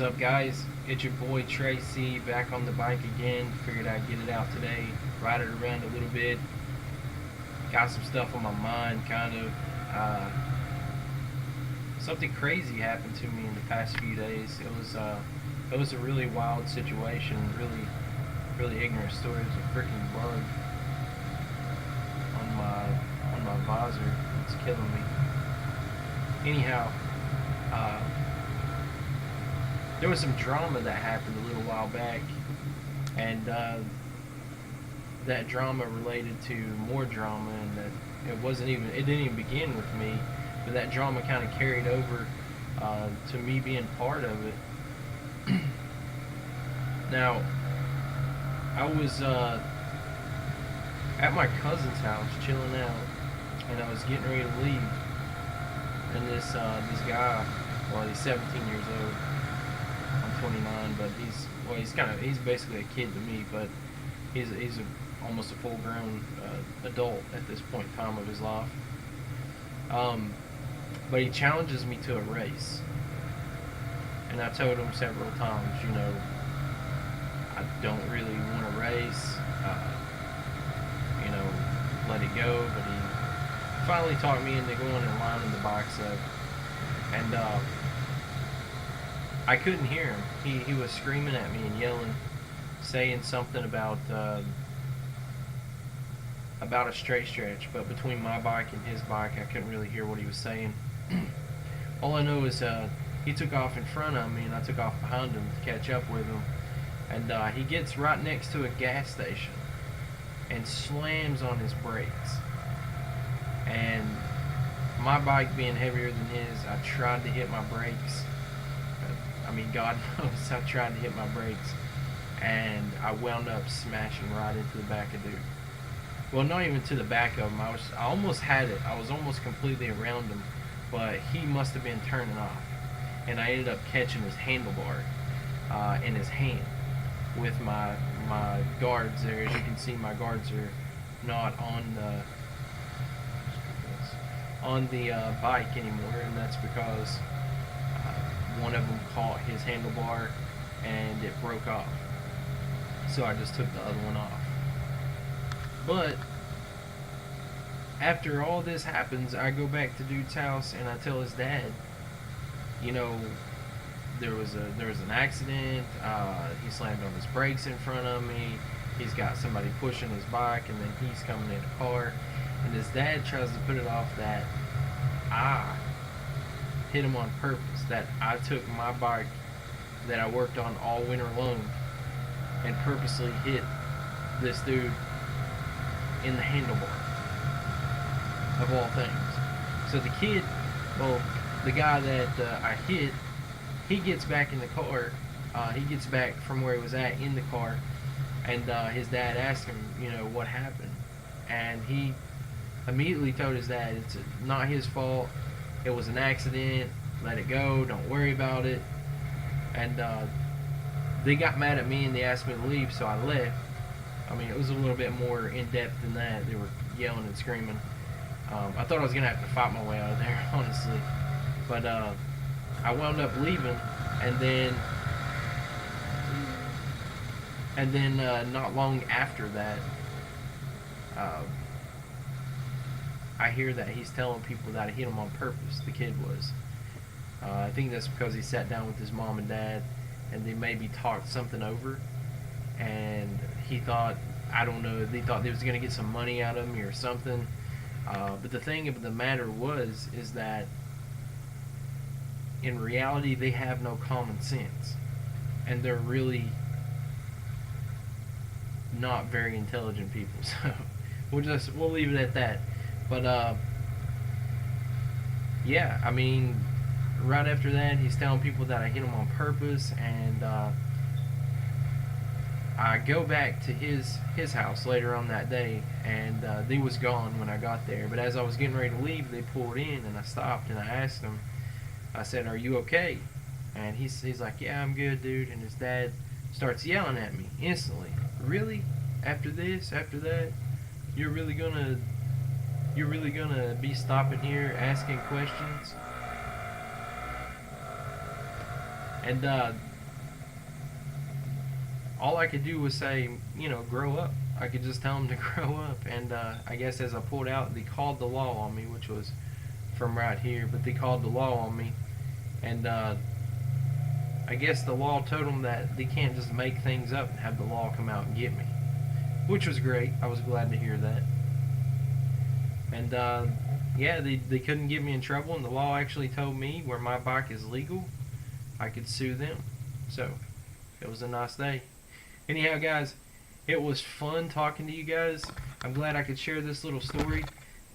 up, guys? It's your boy Tracy back on the bike again. Figured I'd get it out today, ride it around a little bit. Got some stuff on my mind, kind of. Something crazy happened to me in the past few days. It was a really wild situation, really ignorant story. It was a freaking bug on my visor. It's killing me. Anyhow, uh, there was some drama that happened a little while back, and that drama related to more drama, and that it didn't even begin with me, but that drama kind of carried over to me being part of it. Now, I was at my cousin's house chilling out, and I was getting ready to leave, and this guy, well, he's 17 years old. I'm 29, but he's basically a kid to me, but almost a full-grown adult at this point in time of his life. But he challenges me to a race, and I told him several times, I don't really want to race, let it go. But he finally talked me into going and lining the bikes up, and I couldn't hear him. He was screaming at me and yelling, saying something about a straight stretch, but between my bike and his bike, I couldn't really hear what he was saying. All I know is he took off in front of me, and I took off behind him to catch up with him. And he gets right next to a gas station and slams on his brakes. And my bike being heavier than his, I tried to hit my brakes. God knows I tried to hit my brakes, and I wound up smashing right into the back of dude. Well, not even to the back of him. I almost had it. I was almost completely around him, but he must have been turning off, and I ended up catching his handlebar in his hand with my guards there. As you can see, my guards are not on the bike anymore, and that's because one of them caught his handlebar and it broke off. So I just took the other one off. But after all this happens, I go back to dude's house and I tell his dad, there was an accident. He slammed on his brakes in front of me. He's got somebody pushing his bike, and then he's coming in a car. And his dad tries to put it off that I hit him on purpose, that I took my bike that I worked on all winter long and purposely hit this dude in the handlebar, of all things. So the guy that I hit, he gets back in the car. He gets back from where he was at in the car, and his dad asked him, what happened, and he immediately told his dad it's not his fault. It was an accident. Let it go. Don't worry about it. And they got mad at me and they asked me to leave, so I left. It was a little bit more in depth than that. They were yelling and screaming. I thought I was gonna have to fight my way out of there, honestly. But I wound up leaving, and then not long after that, I hear that he's telling people that I hit him on purpose. The kid was. I think that's because he sat down with his mom and dad, and they maybe talked something over, and he thought, I don't know, they thought they was gonna get some money out of me or something. But the thing of the matter is that in reality they have no common sense, and they're really not very intelligent people. So we'll leave it at that. But yeah, right after that, he's telling people that I hit him on purpose, and I go back to his house later on that day, and they was gone when I got there. But as I was getting ready to leave, they pulled in, and I stopped and I asked him. I said, "Are you okay?" And he's like, "Yeah, I'm good, dude." And his dad starts yelling at me instantly. "Really? After this? After that? You're really gonna be stopping here asking questions?" And all I could do was say, grow up. I could just tell them to grow up. And I guess as I pulled out, they called the law on me, which was from right here, but they called the law on me. And I guess the law told them that they can't just make things up and have the law come out and get me, which was great. I was glad to hear that. And yeah, they couldn't get me in trouble, and the law actually told me where my bike is legal, I could sue them. So it was a nice day. Anyhow, guys, it was fun talking to you guys. I'm glad I could share this little story.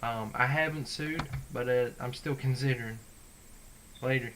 I haven't sued, but I'm still considering. Later.